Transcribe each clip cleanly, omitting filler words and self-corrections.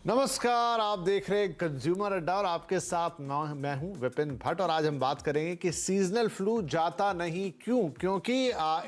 नमस्कार, आप देख रहे हैं कंज्यूमर अड्डा और आपके साथ मैं हूं विपिन भट्ट। और आज हम बात करेंगे कि सीजनल फ्लू जाता नहीं क्यों। क्योंकि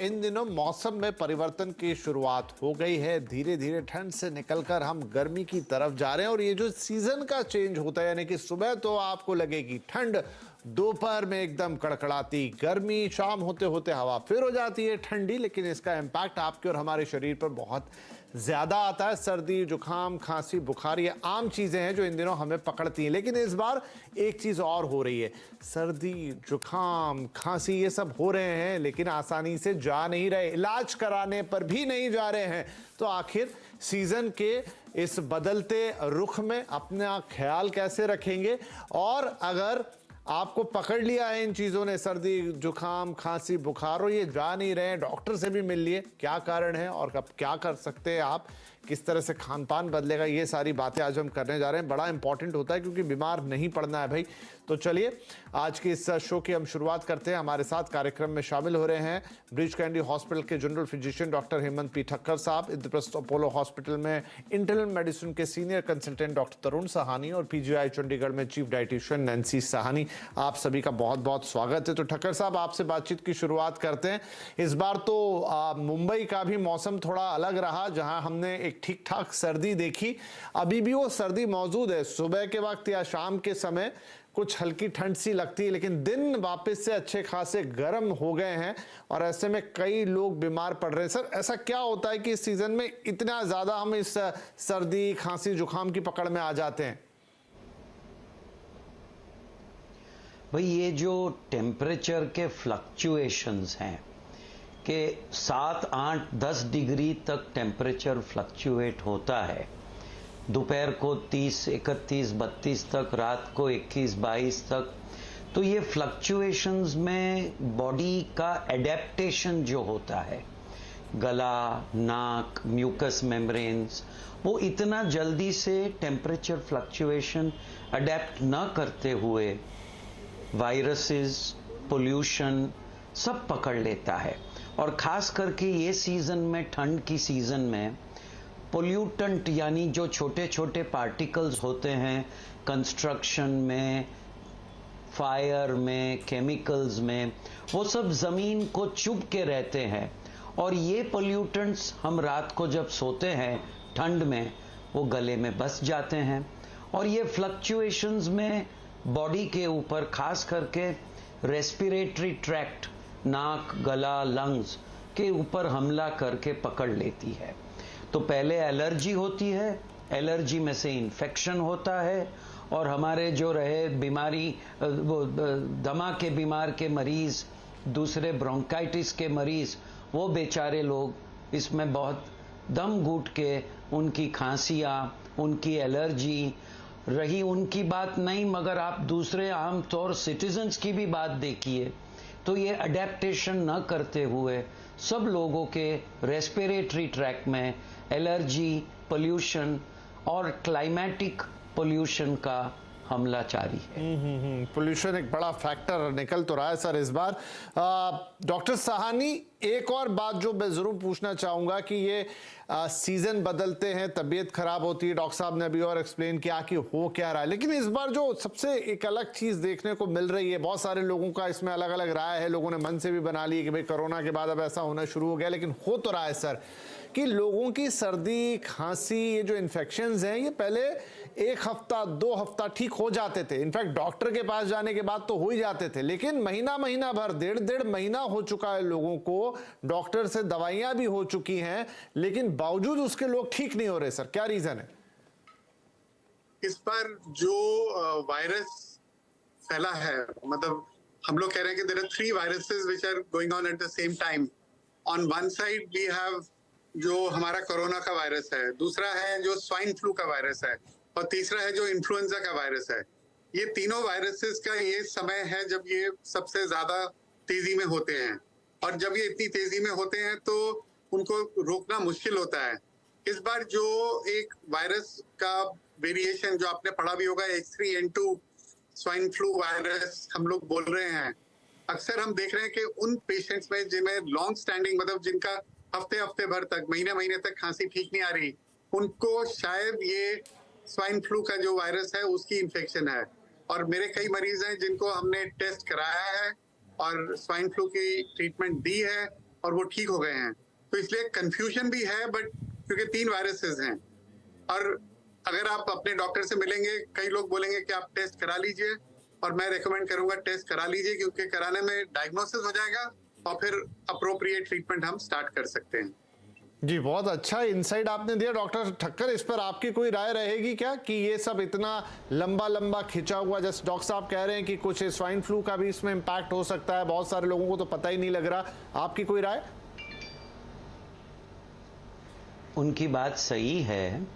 इन दिनों मौसम में परिवर्तन की शुरुआत हो गई है। धीरे धीरे ठंड से निकलकर हम गर्मी की तरफ जा रहे हैं। और ये जो सीजन का चेंज होता है, यानी कि सुबह तो आपको लगेगी ठंड, दोपहर में एकदम कड़कड़ाती गर्मी, शाम होते होते हवा फिर हो जाती है ठंडी। लेकिन इसका इम्पैक्ट आपके और हमारे शरीर पर बहुत ज्यादा आता है। सर्दी, जुकाम, खांसी, बुखार ये आम चीजें हैं जो इन दिनों हमें पकड़ती हैं। लेकिन इस बार एक चीज और हो रही है। सर्दी, जुकाम, खांसी ये सब हो रहे हैं, लेकिन आसानी से जा नहीं रहे, इलाज कराने पर भी नहीं जा रहे हैं। तो आखिर सीजन के इस बदलते रुख में अपना ख्याल कैसे रखेंगे? और अगर आपको पकड़ लिया है इन चीजों ने, सर्दी, जुकाम, खांसी, बुखार, और ये जा नहीं रहे हैं, डॉक्टर से भी मिल लिए, क्या कारण है और कब क्या कर सकते हैं आप, किस तरह से खान पान बदलेगा, ये सारी बातें आज हम करने जा रहे हैं। बड़ा इंपॉर्टेंट होता है क्योंकि बीमार नहीं पड़ना है भाई। तो चलिए आज की इस शो की हम शुरुआत करते हैं। हमारे साथ कार्यक्रम में शामिल हो रहे हैं ब्रीच कैंडी हॉस्पिटल के general physician doctor Hemant P Thakkar साहब, इंद्रप्रस्थ अपोलो हॉस्पिटल में इंटरनल मेडिसिन के सीनियर कंसल्टेंट डॉक्टर तरुण साहानी और पीजीआई चंडीगढ़ में चीफ डाइटिशियन नैन्सी साहानी। आप सभी का बहुत बहुत स्वागत है। तो ठक्कर साहब, आपसे बातचीत की शुरुआत करते हैं। इस बार तो मुंबई का भी मौसम थोड़ा अलग रहा, जहां हमने एक ठीक ठाक सर्दी देखी। अभी भी वो सर्दी मौजूद है, सुबह के वक्त या शाम के समय कुछ हल्की ठंड सी लगती है, लेकिन दिन वापस से अच्छे खासे गर्म हो गए हैं और ऐसे में कई लोग बीमार पड़ रहे हैं। सर, ऐसा क्या होता है कि इस सीजन में इतना ज्यादा हम इस सर्दी, खांसी, जुकाम की पकड़ में आ जाते हैं? भाई, ये जो टेम्परेचर के फ्लक्चुएशंस हैं कि 7, 8, 10 डिग्री तक टेम्परेचर फ्लक्चुएट होता है, दोपहर को 30, 31, 32 तक, रात को 21, 22 तक, तो ये फ्लक्चुएशंस में बॉडी का एडेप्टेशन जो होता है, गला, नाक, म्यूकस मेम्ब्रेन्स, वो इतना जल्दी से टेम्परेचर फ्लक्चुएशन अडेप्ट न करते हुए वायरसेस, पोल्यूशन सब पकड़ लेता है। और खास करके ये सीजन में, ठंड की सीजन में, पोल्यूटेंट यानी जो छोटे छोटे पार्टिकल्स होते हैं कंस्ट्रक्शन में, फायर में, केमिकल्स में, वो सब जमीन को चुभ के रहते हैं। और ये पोल्यूटेंट्स हम रात को जब सोते हैं ठंड में, वो गले में बस जाते हैं और ये फ्लक्चुएशंस में बॉडी के ऊपर, खास करके रेस्पिरेटरी ट्रैक्ट, नाक, गला, लंग्स के ऊपर हमला करके पकड़ लेती है। तो पहले एलर्जी होती है, एलर्जी में से इन्फेक्शन होता है और हमारे जो रहे बीमारी, वो दमा के बीमार के मरीज, दूसरे ब्रोंकाइटिस के मरीज, वो बेचारे लोग इसमें बहुत दम घुट के, उनकी खांसियाँ, उनकी एलर्जी रही, उनकी बात नहीं, मगर आप दूसरे आम तौर सिटीजन्स की भी बात देखिए तो ये अडेप्टेशन न करते हुए सब लोगों के रेस्पिरेटरी ट्रैक में एलर्जी, पोल्यूशन और क्लाइमेटिक पोल्यूशन का हमला जारी है। पोल्यूशन एक बड़ा फैक्टर निकल तो रहा है सर इस बार। डॉक्टर साहानी, एक और बात जो मैं जरूर पूछना चाहूंगा कि ये सीजन बदलते हैं, तबीयत खराब होती है, डॉक्टर साहब ने अभी और एक्सप्लेन किया कि हो क्या रहा है, लेकिन इस बार जो सबसे एक अलग चीज देखने को मिल रही है, बहुत सारे लोगों का इसमें अलग अलग राय है, लोगों ने मन से भी बना ली कि भाई कोरोना के बाद अब ऐसा होना शुरू हो गया, लेकिन हो तो रहा है सर कि लोगों की सर्दी, खांसी, ये जो इन्फेक्शंस हैं, ये पहले 1 हफ्ता 2 हफ्ता ठीक हो जाते थे, इनफैक्ट डॉक्टर के पास जाने के बाद तो हो ही जाते थे, लेकिन महीना भर, 1.5 महीना हो चुका है लोगों को, डॉक्टर से दवाइयां भी हो चुकी हैं, लेकिन बावजूद उसके लोग ठीक नहीं हो रहे। सर, क्या रीजन है? इस बार जो वायरस फैला है, मतलब हम लोग कह रहे हैं कि there are 3 viruses which are going on at the same time. On one side we have जो हमारा कोरोना का वायरस है, दूसरा है जो स्वाइन फ्लू का वायरस है, और तीसरा है जो इन्फ्लुएंजा का वायरस है। ये तीनों वायरसेस का ये समय है जब ये सबसे ज्यादा तेजी में होते हैं, और जब ये इतनी तेजी में होते हैं तो उनको रोकना मुश्किल होता है। इस बार जो एक वायरस का वेरिएशन जो आपने पढ़ा भी होगा, H3N2 स्वाइन फ्लू वायरस हम लोग बोल रहे हैं, अक्सर हम देख रहे हैं कि उन पेशेंट्स में जिनमें लॉन्ग स्टैंडिंग, मतलब जिनका हफ्ते भर तक, महीने तक खांसी ठीक नहीं आ रही, उनको शायद ये स्वाइन फ्लू का जो वायरस है उसकी इन्फेक्शन है। और मेरे कई मरीज हैं जिनको हमने टेस्ट कराया है और स्वाइन फ्लू की ट्रीटमेंट दी है और वो ठीक हो गए हैं। तो इसलिए कंफ्यूजन भी है, बट क्योंकि 3 वायरसेस हैं और अगर आप अपने डॉक्टर से मिलेंगे, कई लोग बोलेंगे कि आप टेस्ट करा लीजिए, और मैं रेकमेंड करूंगा टेस्ट करा लीजिए, क्योंकि कराने में डायग्नोसिस हो जाएगा और फिर अप्रोप्रिएट ट्रीटमेंट हम स्टार्ट कर सकते हैं। जी, बहुत अच्छा इनसाइट आपने दिया डॉक्टर ठक्कर। इस पर आपकी कोई राय रहेगी क्या कि ये सब इतना लंबा लंबा खिंचा हुआ, जैसे डॉक्टर साहब कह रहे हैं कि कुछ स्वाइन फ्लू का भी इसमें इम्पैक्ट हो सकता है, बहुत सारे लोगों को तो पता ही नहीं लग रहा, आपकी कोई राय? उनकी बात सही है।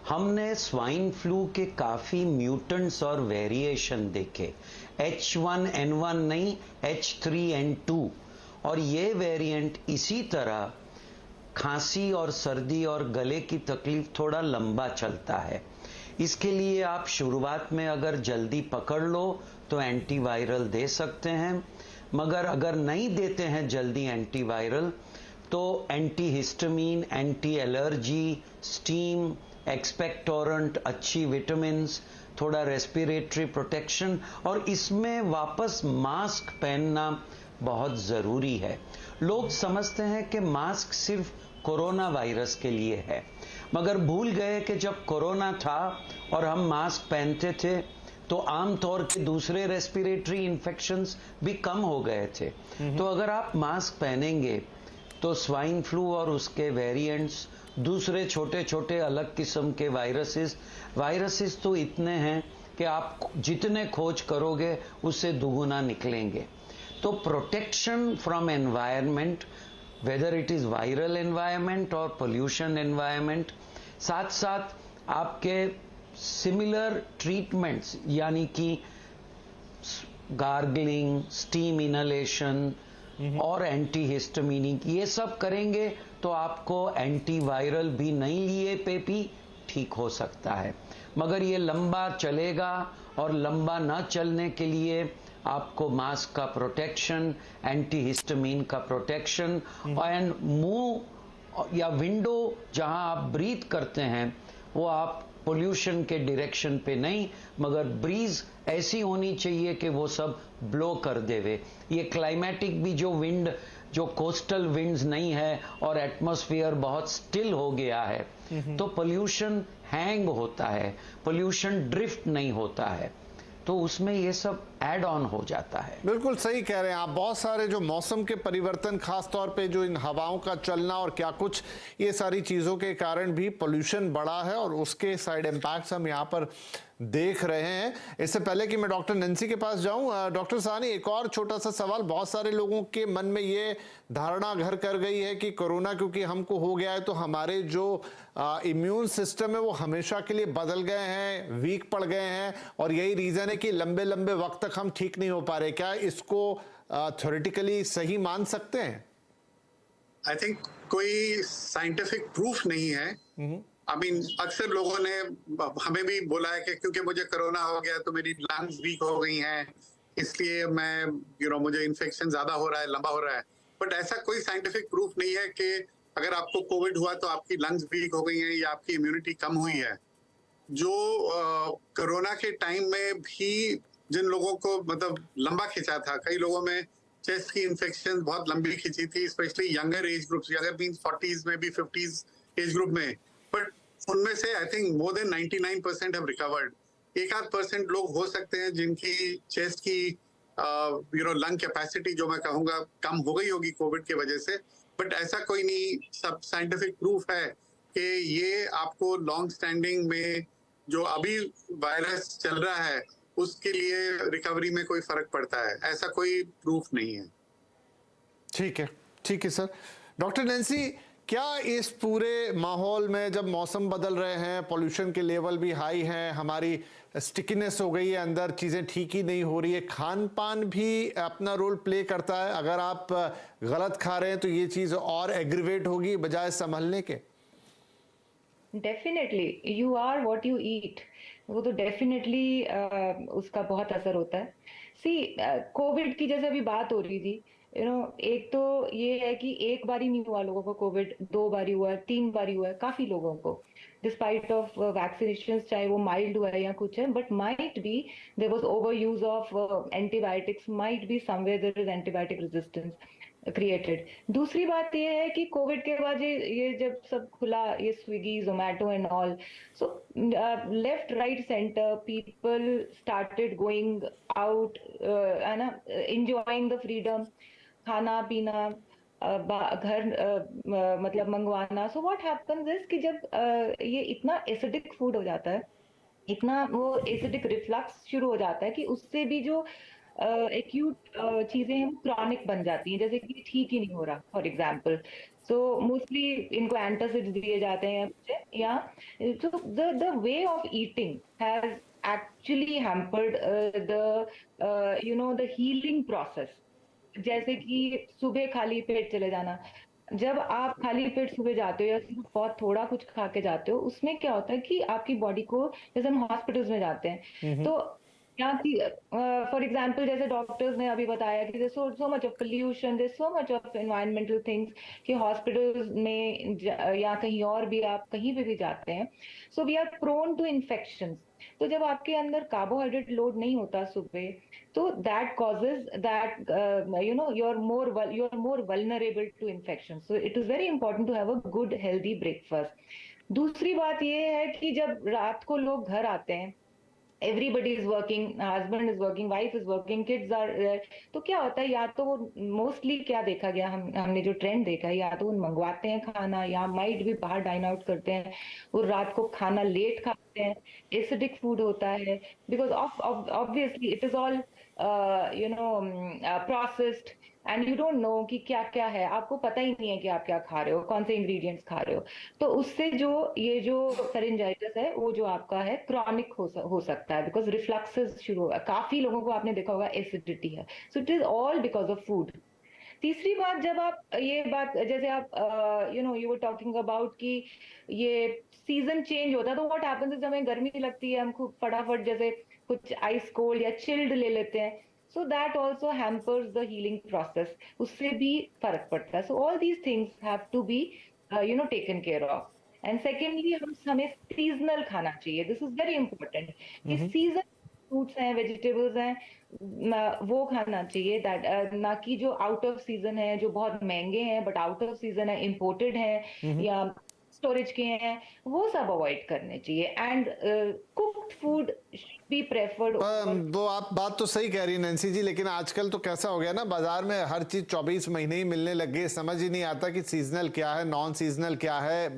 हमने स्वाइन फ्लू के काफी म्यूटेंट्स और वेरिएशन देखे, H1N1 नहीं, H3N2, और ये वेरिएंट इसी तरह खांसी और सर्दी और गले की तकलीफ थोड़ा लंबा चलता है। इसके लिए आप शुरुआत में अगर जल्दी पकड़ लो तो एंटीवायरल दे सकते हैं, मगर अगर नहीं देते हैं जल्दी एंटीवायरल तो antihistamine, anti allergy, steam, expectorant, अच्छी विटामिन्स, थोड़ा रेस्पिरेटरी प्रोटेक्शन, और इसमें वापस मास्क पहनना बहुत ज़रूरी है। लोग समझते हैं कि मास्क सिर्फ कोरोना वायरस के लिए है, मगर भूल गए कि जब कोरोना था और हम मास्क पहनते थे तो आमतौर के दूसरे रेस्पिरेटरी इन्फेक्शंस भी कम हो गए थे। तो अगर आप मास्क पहनेंगे तो स्वाइन फ्लू और उसके वेरिएंट्स, दूसरे छोटे छोटे अलग किस्म के वायरसेस तो इतने हैं कि आप जितने खोज करोगे उससे दुगुना निकलेंगे। तो protection from environment, whether it is viral environment और पोल्यूशन एनवायरनमेंट, साथ साथ आपके सिमिलर ट्रीटमेंट्स यानी कि गार्गलिंग, स्टीम इनहेलेशन और एंटीहिस्टामिनिक, ये सब करेंगे तो आपको एंटीवायरल भी नहीं लिए पे भी ठीक हो सकता है। मगर ये लंबा चलेगा और लंबा ना चलने के लिए आपको मास्क का प्रोटेक्शन, एंटीहिस्टामिन का प्रोटेक्शन, एंड मुंह या विंडो जहां आप ब्रीथ करते हैं वो आप पोल्यूशन के डायरेक्शन पे नहीं, मगर ब्रीज ऐसी होनी चाहिए कि वो सब ब्लो कर देवे। ये क्लाइमेटिक भी जो विंड, जो कोस्टल विंड्स नहीं है और एटमॉस्फेयर बहुत स्टिल हो गया है, तो पोल्यूशन हैंग होता है, पोल्यूशन ड्रिफ्ट नहीं होता है, तो उसमें ये सब ऐड ऑन हो जाता है। बिल्कुल सही कह रहे हैं आप। बहुत सारे जो मौसम के परिवर्तन, खास तौर पे जो इन हवाओं का चलना और क्या कुछ, ये सारी चीज़ों के कारण भी पोल्यूशन बढ़ा है और उसके साइड इम्पैक्ट्स हम यहाँ पर देख रहे हैं। इससे पहले कि मैं डॉक्टर नैंसी के पास जाऊं, डॉक्टर साहनी, एक और छोटा सा सवाल। बहुत सारे लोगों के मन में ये धारणा घर कर गई है कि कोरोना क्योंकि हमको हो गया है तो हमारे जो इम्यून सिस्टम है वो हमेशा के लिए बदल गए हैं, वीक पड़ गए हैं, और यही रीजन है कि लंबे लंबे वक्त तक हम ठीक नहीं हो पा रहे। क्या इसको थ्योरेटिकली सही मान सकते हैं? आई थिंक कोई साइंटिफिक प्रूफ नहीं है। आई मीन अक्सर लोगों ने हमें भी बोला है कि क्योंकि मुझे कोरोना हो गया तो मेरी लंग्स वीक हो गई हैं, इसलिए मैं मुझे इन्फेक्शन ज्यादा हो रहा है, लंबा हो रहा है। बट ऐसा कोई साइंटिफिक प्रूफ नहीं है कि अगर आपको कोविड हुआ तो आपकी लंग्स वीक हो गई हैं या आपकी इम्यूनिटी कम हुई है। जो कोरोना के टाइम में भी जिन लोगों को मतलब लंबा खिंचा था, कई लोगों में चेस्ट की इन्फेक्शन बहुत लंबी खिंची थी, specially younger age groups, younger means 40s में भी 50s एज ग्रुप में। बट उनमें से I think more than 99% have recovered. 1-8% लोग हो सकते हैं जिनकी चेस्ट की लंग कैपेसिटी, जो मैं कहूंगा, कम हो गई होगी कोविड की वजह से। बट ऐसा कोई नहीं, सब साइंटिफिक प्रूफ है कि ये आपको लॉन्ग स्टैंडिंग में जो अभी वायरस चल रहा है उसके लिए रिकवरी में कोई फर्क पड़ता है, ऐसा कोई प्रूफ नहीं है। ठीक है सर। डॉक्टर नैंसी, क्या इस पूरे माहौल में जब मौसम बदल रहे हैं, पोल्यूशन के लेवल भी हाई हैं, हमारी स्टिकीनेस हो गई है अंदर, चीज़ें ठीक ही नहीं हो रही है, खान पान भी अपना रोल प्ले करता है? अगर आप गलत खा रहे हैं तो ये चीज़ और एग्रीवेट होगी बजाय संभलने के। Definitely, you are what you eat, वो तो डेफिनेटली उसका बहुत असर होता है। सी, कोविड की जैसे अभी बात हो रही थी, एक तो ये है कि एक बार ही नहीं हुआ लोगों को कोविड, 2 बार हुआ है, 3 बार हुआ है, काफी लोगों को, डिस्पाइट ऑफ वैक्सीनेशन, चाहे वो माइल्ड हुआ है या कुछ है, but might be there was over use of antibiotics, might be somewhere there is antibiotic resistance created. दूसरी बात ये है कि कोविड के बाद ये जब सब खुला, ये Swiggy, Zomato and all, so left right centre people started going out, है ना, एंजॉयिंग द फ्रीडम, खाना पीना, घर मतलब मंगवाना। सो व्हाट हैपेंस इज कि जब ये इतना एसिडिक फूड हो जाता है, इतना वो एसिडिक रिफ्लक्स शुरू हो जाता है कि उससे भी जो एक्यूट चीजें हैं क्रॉनिक बन जाती हैं, जैसे कि ठीक ही नहीं हो रहा फॉर एग्जाम्पल। सो मोस्टली इनको एंटासिड्स दिए जाते हैं या so the way of eating has actually hampered the healing process। जैसे कि सुबह खाली पेट चले जाना, जब आप खाली पेट सुबह जाते हो या सिर्फ बहुत थोड़ा कुछ खा के जाते हो, उसमें क्या होता है कि आपकी बॉडी को, जैसे हम हॉस्पिटल्स में जाते हैं तो यहाँ की फॉर एग्जाम्पल जैसे डॉक्टर्स ने अभी बताया कि so much of pollution, there so much of environmental things कि हॉस्पिटल्स में या कहीं और भी आप कहीं पे भी जाते हैं, so we are prone to infections. तो जब आपके अंदर कार्बोहाइड्रेट लोड नहीं होता सुबह, तो that causes that you are more vulnerable to infection. So it is very important to have a good healthy breakfast. दूसरी बात ये है कि जब रात को लोग घर आते हैं, everybody is working, husband is working, wife is working, kids are there, तो क्या होता है, या तो वो मोस्टली क्या देखा गया, हमने जो ट्रेंड देखा है, या तो वो मंगवाते हैं खाना या माइट भी बाहर डाइन आउट करते हैं, वो रात को खाना लेट खाते हैं, एसिडिक फूड होता है, because obviously it is all processed and you don't know कि क्या क्या है, आपको पता ही नहीं है कि आप क्या खा रहे हो, कौन से इंग्रेडिएंट्स खा रहे हो। तो उससे ये जो फेरिंजाइटिस है वो जो आपका है क्रॉनिक हो सकता है, बिकॉज रिफ्लक्सेस शुरू होगा, काफी लोगों को आपने देखा होगा एसिडिटी है। सो it is all because of food. तीसरी बात, जब आप ये बात, जैसे आप यू वर टॉकिंग अबाउट कि ये सीजन चेंज होता है, तो व्हाट हैपेंस इज हमें गर्मी लगती है, हम खूब फटाफट जैसे कुछ आइस कोल्ड या चिल्ड ले लेते हैं, so that also hampers the healing process, उससे भी फर्क पड़ता है। so all these things have to be taken care of। and secondly हमें seasonal खाना चाहिए, this is very important कि season फ्रूट्स हैं, वेजिटेबल्स हैं, वो खाना चाहिए, दैट ना कि जो आउट ऑफ सीजन है, जो बहुत महंगे हैं बट आउट ऑफ सीजन है, इंपोर्टेड हैं या स्टोरेज के हैं, वो सब अवॉइड करने चाहिए। And cooked food be preferred. वो आप बात तो सही कह रही है नैंसी जी, लेकिन आजकल तो कैसा हो गया ना, बाजार में हर चीज 24 महीने ही मिलने लग गई, समझ ही नहीं आता कि सीजनल क्या है, नॉन सीजनल क्या है,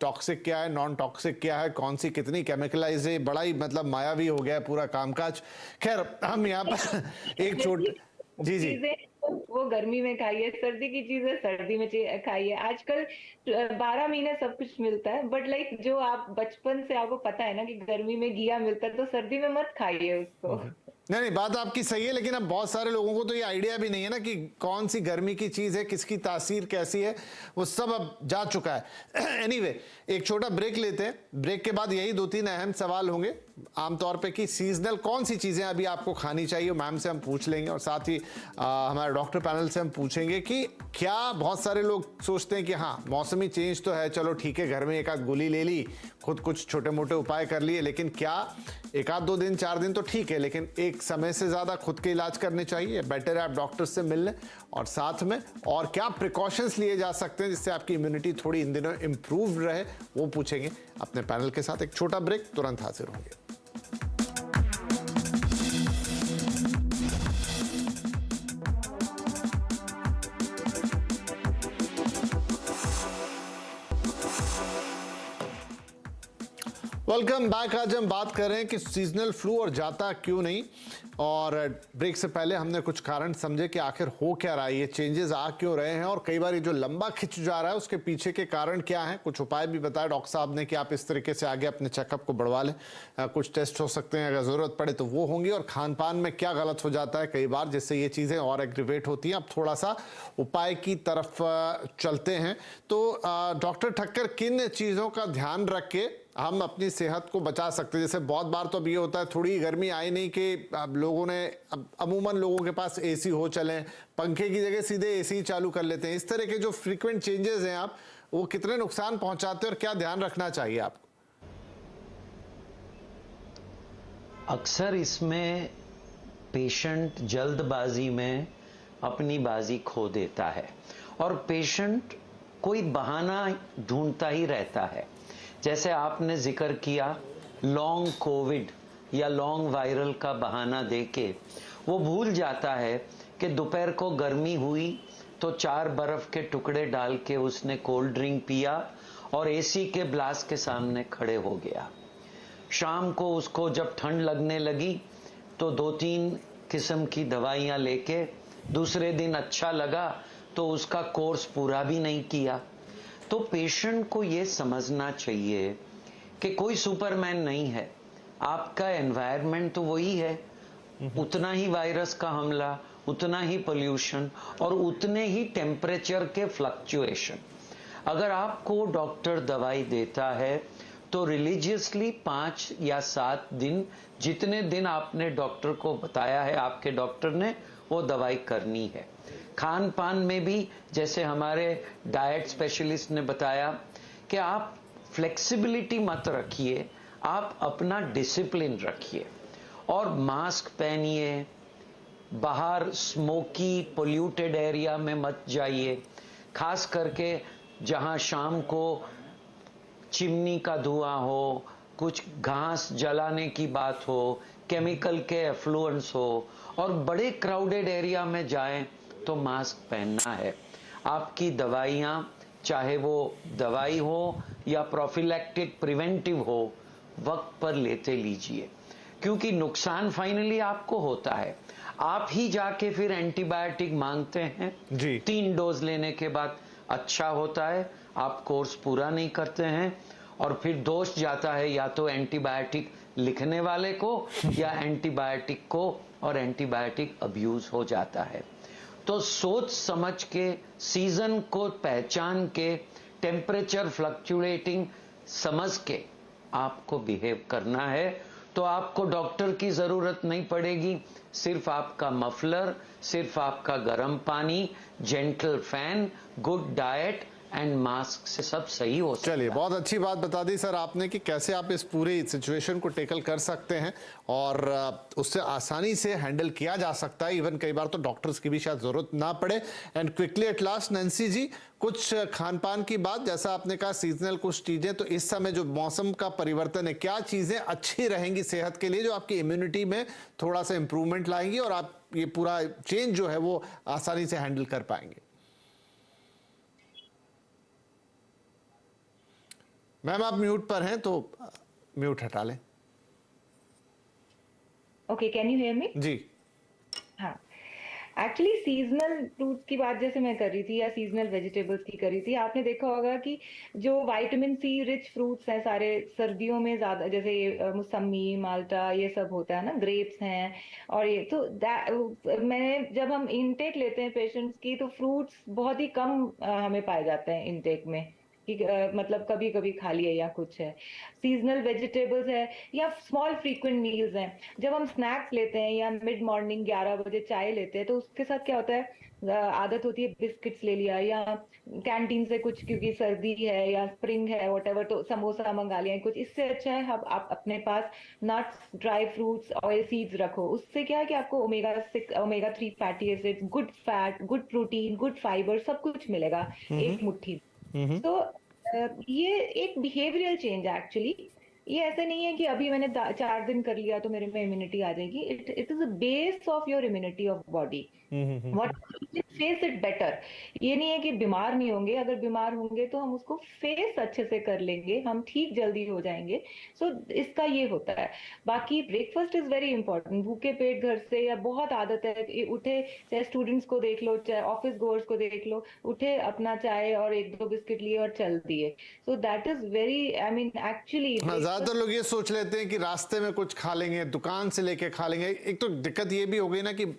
टॉक्सिक क्या है, नॉन टॉक्सिक क्या है, कौन सी कितनी केमिकलाइज है, बड़ा ही मतलब मायावी हो गया पूरा कामकाज। खैर हम यहाँ पर एक छोटे जी वो गर्मी में खाइए, सर्दी की चीजें सर्दी में खाइए। आजकल 12 महीने सब कुछ मिलता है, बट लाइक जो आप बचपन से आपको पता है ना कि गर्मी में घिया मिलता है, तो सर्दी में मत खाइए उसको। नहीं, बात आपकी सही है, लेकिन अब बहुत सारे लोगों को तो ये आइडिया भी नहीं है ना कि कौन सी गर्मी की चीज है, किसकी तासीर कैसी है, वो सब अब जा चुका है। एनीवे, एक छोटा ब्रेक लेते हैं, ब्रेक के बाद यही 2-3 अहम सवाल होंगे आमतौर पे कि सीजनल कौन सी चीजें अभी आपको खानी चाहिए, मैम से हम पूछ लेंगे, और साथ ही हमारे डॉक्टर पैनल से हम पूछेंगे कि क्या बहुत सारे लोग सोचते हैं कि हाँ मौसमी चेंज तो है, चलो ठीक है, घर में एक आध गोली ले ली, खुद कुछ छोटे मोटे उपाय कर लिए, लेकिन क्या एक आध 2 दिन 4 दिन तो ठीक है, लेकिन एक समय से ज्यादा खुद के इलाज करने चाहिए, बेटर है आप डॉक्टर से मिल लें, और साथ में और क्या प्रिकॉशंस लिए जा सकते हैं जिससे आपकी इम्यूनिटी थोड़ी इन दिनों इंप्रूव रहे, वो पूछेंगे अपने पैनल के साथ। एक छोटा ब्रेक, तुरंत हाजिर होंगे। Welcome back. आज हम बात कर रहे हैं कि सीजनल फ्लू और जाता क्यों नहीं, और ब्रेक से पहले हमने कुछ कारण समझे कि आखिर हो क्या रहा है, ये चेंजेस आ क्यों रहे हैं, और कई बार ये जो लंबा खिंच जा रहा है उसके पीछे के कारण क्या है। कुछ उपाय भी बताया डॉक्टर साहब ने कि आप इस तरीके से आगे अपने चेकअप को बढ़वा लें, कुछ टेस्ट हो सकते हैं, अगर ज़रूरत पड़े तो वो होंगी, और खान पान में क्या गलत हो जाता है कई बार जिससे ये चीज़ें और एग्रीवेट होती हैं। अब थोड़ा सा उपाय की तरफ चलते हैं। तो डॉक्टर ठक्कर, किन चीज़ों का ध्यान रख के हम अपनी सेहत को बचा सकते हैं? जैसे बहुत बार तो अब ये होता है, थोड़ी गर्मी आई नहीं कि अब लोगों ने, अब अमूमन लोगों के पास एसी हो, चले पंखे की जगह सीधे एसी चालू कर लेते हैं। इस तरह के जो फ्रीक्वेंट चेंजेस हैं आप, वो कितने नुकसान पहुंचाते हैं और क्या ध्यान रखना चाहिए आपको? अक्सर इसमें पेशेंट जल्दबाजी में अपनी बाजी खो देता है और पेशेंट कोई बहाना ढूंढता ही रहता है। जैसे आपने जिक्र किया लॉन्ग कोविड या लॉन्ग वायरल का बहाना देके वो भूल जाता है कि दोपहर को गर्मी हुई तो 4 बर्फ के टुकड़े डाल के उसने कोल्ड ड्रिंक पिया और एसी के ब्लास्ट के सामने खड़े हो गया। शाम को उसको जब ठंड लगने लगी तो 2-3 किस्म की दवाइयां लेके दूसरे दिन अच्छा लगा तो उसका कोर्स पूरा भी नहीं किया। तो पेशेंट को ये समझना चाहिए कि कोई सुपरमैन नहीं है, आपका एनवायरनमेंट तो वही है, उतना ही वायरस का हमला, उतना ही पोल्यूशन और उतने ही टेम्परेचर के फ्लक्चुएशन। अगर आपको डॉक्टर दवाई देता है तो रिलीजियसली 5 या 7 दिन, जितने दिन आपने डॉक्टर को बताया है आपके डॉक्टर ने, वो दवाई करनी है। खान पान में भी जैसे हमारे डाइट स्पेशलिस्ट ने बताया कि आप फ्लेक्सिबिलिटी मत रखिए, आप अपना डिसिप्लिन रखिए और मास्क पहनिए, बाहर स्मोकी पोल्यूटेड एरिया में मत जाइए, खास करके जहां शाम को चिमनी का धुआं हो, कुछ घास जलाने की बात हो, केमिकल के एफ्लुएंस हो और बड़े क्राउडेड एरिया में जाएं तो मास्क पहनना है। आपकी दवाइयां, चाहे वो दवाई हो या प्रोफिलैक्टिक प्रिवेंटिव हो, वक्त पर लेते लीजिए, क्योंकि नुकसान फाइनली आपको होता है। आप ही जाके फिर एंटीबायोटिक मांगते हैं जी। 3 डोज लेने के बाद अच्छा होता है, आप कोर्स पूरा नहीं करते हैं और फिर दोष जाता है या तो एंटीबायोटिक लिखने वाले को या एंटीबायोटिक को, और एंटीबायोटिक अब्यूज हो जाता है। तो सोच समझ के, सीजन को पहचान के, टेम्परेचर फ्लक्चुएटिंग समझ के आपको बिहेव करना है, तो आपको डॉक्टर की जरूरत नहीं पड़ेगी। सिर्फ आपका मफलर, सिर्फ आपका गर्म पानी, gentle fan, good diet and mask से सब सही हो सकता है। चलिए, बहुत अच्छी बात बता दी सर आपने कि कैसे आप इस पूरी सिचुएशन को टेकल कर सकते हैं और उससे आसानी से हैंडल किया जा सकता है। इवन कई बार तो डॉक्टर्स की भी शायद जरूरत ना पड़े। And quickly at last Nancy ji, कुछ खान पान की बात, जैसा आपने कहा सीजनल कुछ चीजें, तो इस समय जो मौसम का परिवर्तन है, क्या चीजें अच्छी रहेंगी सेहत के लिए जो आपकी इम्यूनिटी में थोड़ा सा इंप्रूवमेंट लाएंगी और आप ये पूरा चेंज जो है वो आसानी से हैंडल कर पाएंगे? मैम आप म्यूट पर हैं तो म्यूट हटा लें। Okay, can you hear me? जी। हाँ, एक्चुअली सीजनल फ्रूट्स की बात जैसे मैं कर रही थी या सीजनल वेजिटेबल्स की कर रही थी, आपने देखा होगा कि जो विटामिन सी रिच फ्रूट्स हैं सारे सर्दियों में ज्यादा, जैसे मौसमी, माल्टा, ये सब होता है ना, ग्रेप्स हैं, और ये तो मैंने जब हम इनटेक लेते हैं पेशेंट्स की, तो फ्रूट्स बहुत ही कम हमें पाए जाते हैं इनटेक में कि मतलब कभी कभी खा लिया या कुछ है। सीजनल वेजिटेबल्स है या स्मॉल फ्रीक्वेंट मील्स हैं। जब हम स्नैक्स लेते हैं या मिड मॉर्निंग 11 बजे चाय लेते हैं, तो उसके साथ क्या होता है, आदत होती है बिस्किट्स ले लिया या कैंटीन से कुछ, क्योंकि सर्दी है या स्प्रिंग है व्हाटएवर, तो समोसा मंगा लिया कुछ। इससे अच्छा है आप अपने पास nuts, dry fruits, oil seeds रखो। उससे क्या है कि आपको omega 3 fatty acids, good fat, good protein, good fibre, सब कुछ मिलेगा एक मुट्ठी। तो ये एक बिहेवियरल चेंज है एक्चुअली। ये ऐसा नहीं है कि अभी मैंने 4 दिन कर लिया तो मेरे में इम्यूनिटी आ जाएगी। It is a base of your immunity of body, what face it better. ये नहीं है कि बीमार नहीं होंगे, अगर बीमार होंगे तो हम उसको फेस अच्छे से कर लेंगे, हम ठीक जल्दी हो जाएंगे। सो इसका ये होता है। बाकी ब्रेकफास्ट इज वेरी इंपॉर्टेंट। भूखे पेट घर से, या बहुत आदत है उठे, चाहे स्टूडेंट्स को देख लो, चाहे ऑफिस गोअर्स को देख लो, उठे अपना चाय और 1-2 बिस्किट लिए और चल दिए। So that is very, I mean actually ज्यादातर लोग ये सोच लेते हैं कि रास्ते में कुछ खा लेंगे, दुकान से लेके खा लेंगे। एक तो दिक्कत ये भी हो गई ना कि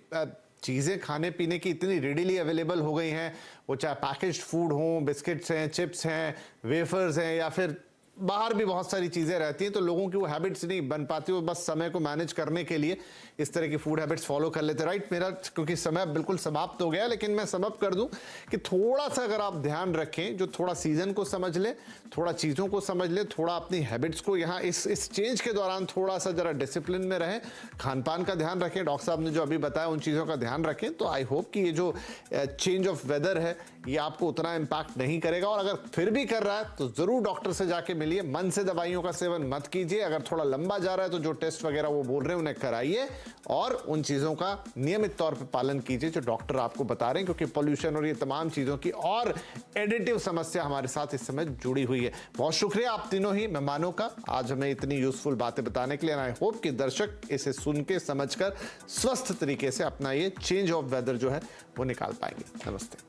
चीजें खाने पीने की इतनी रेडीली अवेलेबल हो गई हैं, वो चाहे पैकेज्ड फूड हो, बिस्किट्स हैं, चिप्स हैं, वेफर्स हैं, या फिर बाहर भी बहुत सारी चीज़ें रहती हैं, तो लोगों की वो हैबिट्स नहीं बन पाती, वो बस समय को मैनेज करने के लिए इस तरह की फूड हैबिट्स फॉलो कर लेते, राइट। मेरा क्योंकि समय बिल्कुल समाप्त हो गया, लेकिन मैं समाप्त कर दूं कि थोड़ा सा अगर आप ध्यान रखें, जो थोड़ा सीजन को समझ ले, थोड़ा चीज़ों को समझ ले, थोड़ा अपनी हैबिट्स को यहाँ इस चेंज के दौरान थोड़ा सा जरा डिसिप्लिन में रहें, खान पान का ध्यान रखें, डॉक्टर साहब ने जो अभी बताया उन चीज़ों का ध्यान रखें, तो आई होप कि ये जो चेंज ऑफ वेदर है ये आपको उतना इम्पैक्ट नहीं करेगा। और अगर फिर भी कर रहा है तो ज़रूर डॉक्टर से जाके मिलिए, मन से दवाइयों का सेवन मत कीजिए। अगर थोड़ा लंबा जा रहा है तो जो टेस्ट वगैरह वो बोल रहे हैं उन्हें कराइए और उन चीज़ों का नियमित तौर पे पालन कीजिए जो डॉक्टर आपको बता रहे हैं, क्योंकि पोल्यूशन और ये तमाम चीज़ों की और एडिटिव समस्या हमारे साथ इस समय जुड़ी हुई है। बहुत शुक्रिया आप तीनों ही मेहमानों का आज हमें इतनी यूजफुल बातें बताने के लिए। आई होप कि दर्शक इसे सुन के समझकर स्वस्थ तरीके से अपना ये चेंज ऑफ वेदर जो है वो निकाल पाएंगे। नमस्ते।